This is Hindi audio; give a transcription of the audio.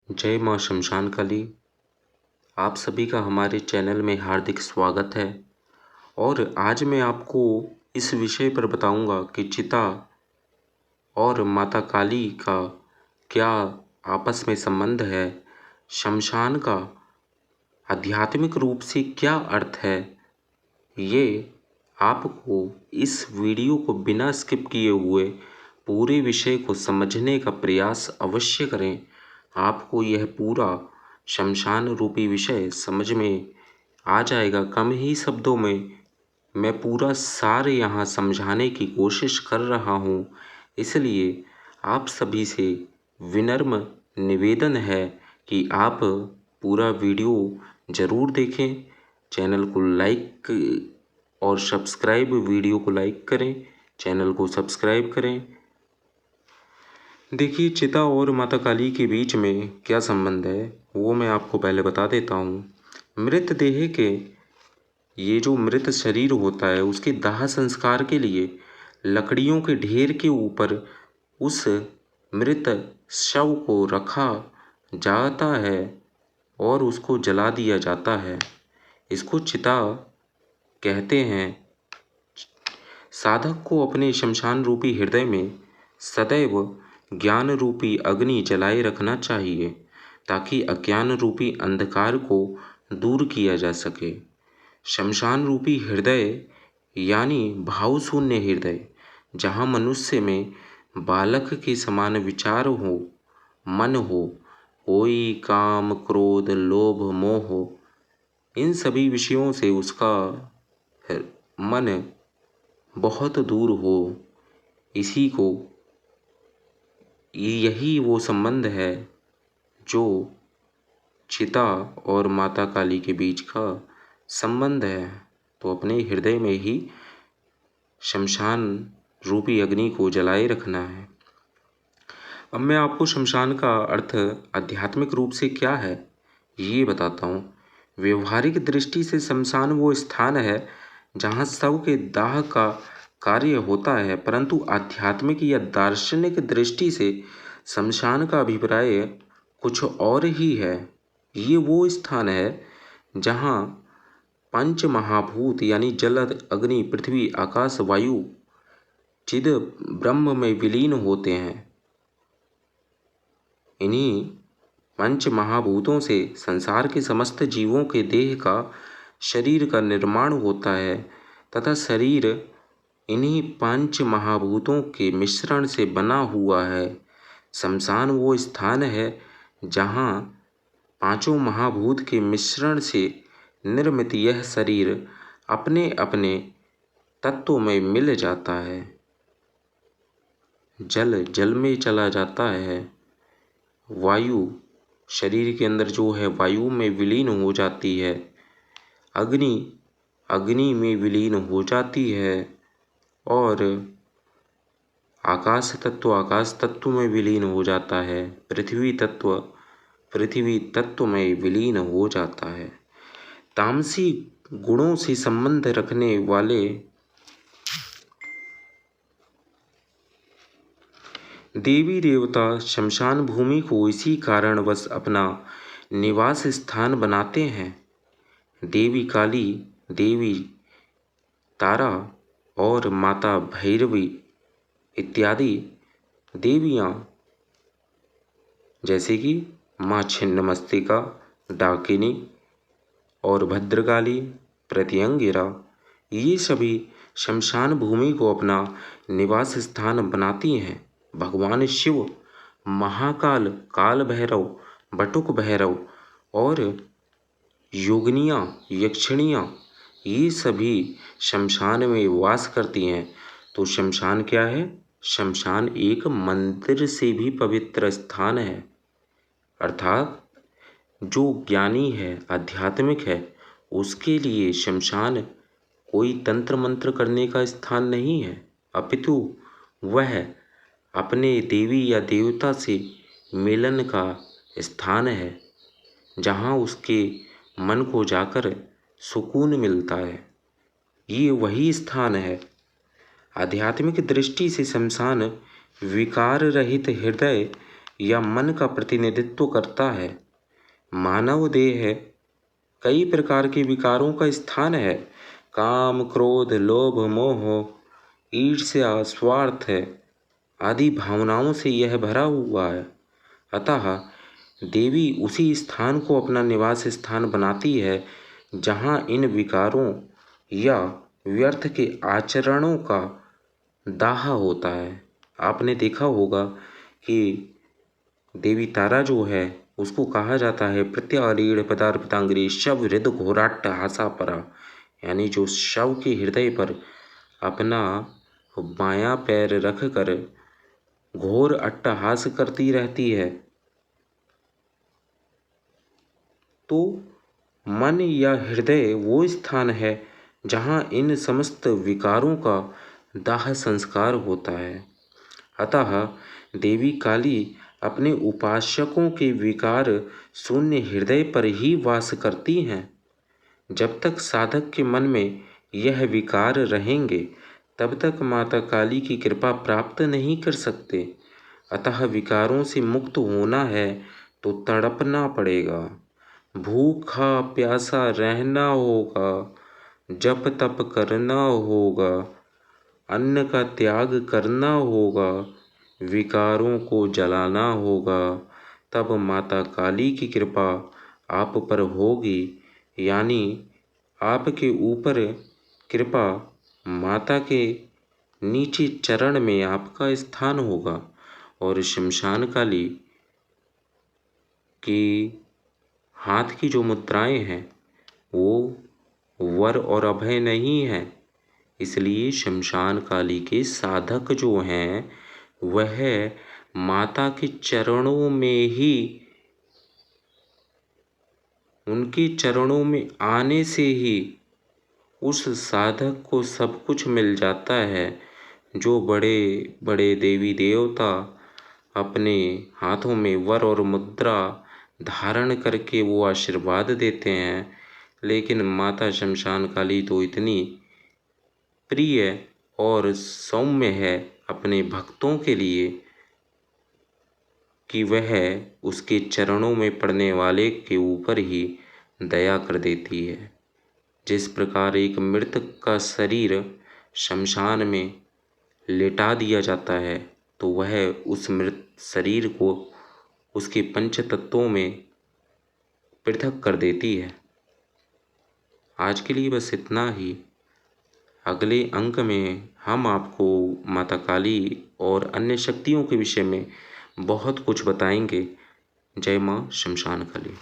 जय माँ शमशान काली। आप सभी का हमारे चैनल में हार्दिक स्वागत है। और आज मैं आपको इस विषय पर बताऊंगा कि चिता और माता काली का क्या आपस में संबंध है, शमशान का आध्यात्मिक रूप से क्या अर्थ है। ये आपको इस वीडियो को बिना स्किप किए हुए पूरे विषय को समझने का प्रयास अवश्य करें। आपको यह पूरा शमशान रूपी विषय समझ में आ जाएगा। कम ही शब्दों में मैं पूरा सार यहाँ समझाने की कोशिश कर रहा हूँ, इसलिए आप सभी से विनम्र निवेदन है कि आप पूरा वीडियो ज़रूर देखें। चैनल को लाइक और सब्सक्राइब, वीडियो को लाइक करें, चैनल को सब्सक्राइब करें। देखिए, चिता और माता काली के बीच में क्या संबंध है वो मैं आपको पहले बता देता हूँ। मृत देह के ये जो मृत शरीर होता है उसके दाह संस्कार के लिए लकड़ियों के ढेर के ऊपर उस मृत शव को रखा जाता है और उसको जला दिया जाता है। इसको चिता कहते हैं। साधक को अपने शमशान रूपी हृदय में सदैव ज्ञान रूपी अग्नि जलाए रखना चाहिए ताकि अज्ञान रूपी अंधकार को दूर किया जा सके। शमशान रूपी हृदय यानी भावशून्य हृदय, जहाँ मनुष्य में बालक के समान विचार हो, मन हो, कोई काम क्रोध लोभ मोह इन सभी विषयों से उसका मन बहुत दूर हो, इसी को यही वो संबंध है जो चिता और माता काली के बीच का संबंध है। तो अपने हृदय में ही शमशान रूपी अग्नि को जलाए रखना है। अब मैं आपको शमशान का अर्थ आध्यात्मिक रूप से क्या है ये बताता हूँ। व्यवहारिक दृष्टि से शमशान वो स्थान है जहाँ शव के दाह का कार्य होता है, परंतु आध्यात्मिक या दार्शनिक दृष्टि से शमशान का अभिप्राय कुछ और ही है। ये वो स्थान है जहाँ पंच महाभूत यानी जल अग्नि पृथ्वी आकाश वायु चिद ब्रह्म में विलीन होते हैं। इन्हीं पंच महाभूतों से संसार के समस्त जीवों के देह का शरीर का निर्माण होता है तथा शरीर इन्हीं पंच महाभूतों के मिश्रण से बना हुआ है। शमशान वो स्थान है जहाँ पांचों महाभूत के मिश्रण से निर्मित यह शरीर अपने अपने तत्वों में मिल जाता है। जल जल में चला जाता है, वायु शरीर के अंदर जो है वायु में विलीन हो जाती है, अग्नि अग्नि में विलीन हो जाती है और आकाश तत्व में विलीन हो जाता है, पृथ्वी तत्व में विलीन हो जाता है। तामसी गुणों से संबंध रखने वाले देवी देवता शमशान भूमि को इसी कारणवश अपना निवास स्थान बनाते हैं। देवी काली, देवी तारा और माता भैरवी इत्यादि देवियाँ जैसे कि माँ छिन्नमस्तिका, डाकिनी और भद्रकाली, प्रत्यंगिरा, ये सभी शमशान भूमि को अपना निवास स्थान बनाती हैं। भगवान शिव, महाकाल, काल भैरव, बटुक भैरव और योगिनियाँ यक्षिणियाँ ये सभी शमशान में वास करती हैं। तो शमशान क्या है? शमशान एक मंदिर से भी पवित्र स्थान है। अर्थात जो ज्ञानी है, आध्यात्मिक है, उसके लिए शमशान कोई तंत्र मंत्र करने का स्थान नहीं है, अपितु वह अपने देवी या देवता से मिलन का स्थान है जहाँ उसके मन को जाकर सुकून मिलता है। ये वही स्थान है। आध्यात्मिक दृष्टि से शमशान विकार रहित हृदय या मन का प्रतिनिधित्व करता है। मानव देह कई प्रकार के विकारों का स्थान है। काम, क्रोध, लोभ, मोह, ईर्ष्या, स्वार्थ आदि भावनाओं से यह भरा हुआ है। अतः देवी उसी स्थान को अपना निवास स्थान बनाती है जहाँ इन विकारों या व्यर्थ के आचरणों का दाह होता है। आपने देखा होगा कि देवी तारा जो है उसको कहा जाता है प्रत्यारीढ़ पदार्पितांग्री शव हृद घोराट्ट हासा परा, यानी जो शव के हृदय पर अपना बायां पैर रख कर घोर अट्टहास करती रहती है। तो मन या हृदय वो स्थान है जहाँ इन समस्त विकारों का दाह संस्कार होता है। अतः देवी काली अपने उपासकों के विकार शून्य हृदय पर ही वास करती हैं। जब तक साधक के मन में यह विकार रहेंगे तब तक माता काली की कृपा प्राप्त नहीं कर सकते। अतः विकारों से मुक्त होना है तो तड़पना पड़ेगा, भूखा प्यासा रहना होगा, जप तप करना होगा, अन्न का त्याग करना होगा, विकारों को जलाना होगा, तब माता काली की कृपा आप पर होगी। यानी आपके ऊपर कृपा माता के नीचे चरण में आपका स्थान होगा। और शमशान काली की हाथ की जो मुद्राएं हैं वो वर और अभय नहीं है, इसलिए शमशान काली के साधक जो हैं वह माता के चरणों में ही, उनके चरणों में आने से ही उस साधक को सब कुछ मिल जाता है। जो बड़े बड़े देवी देवता अपने हाथों में वर और मुद्रा धारण करके वो आशीर्वाद देते हैं, लेकिन माता शमशान काली तो इतनी प्रिय और सौम्य है अपने भक्तों के लिए कि वह उसके चरणों में पड़ने वाले के ऊपर ही दया कर देती है। जिस प्रकार एक मृतक का शरीर शमशान में लेटा दिया जाता है तो वह उस मृत शरीर को उसके पंच तत्वों में पृथक कर देती है। आज के लिए बस इतना ही। अगले अंक में हम आपको माता काली और अन्य शक्तियों के विषय में बहुत कुछ बताएंगे। जय माँ शमशान काली।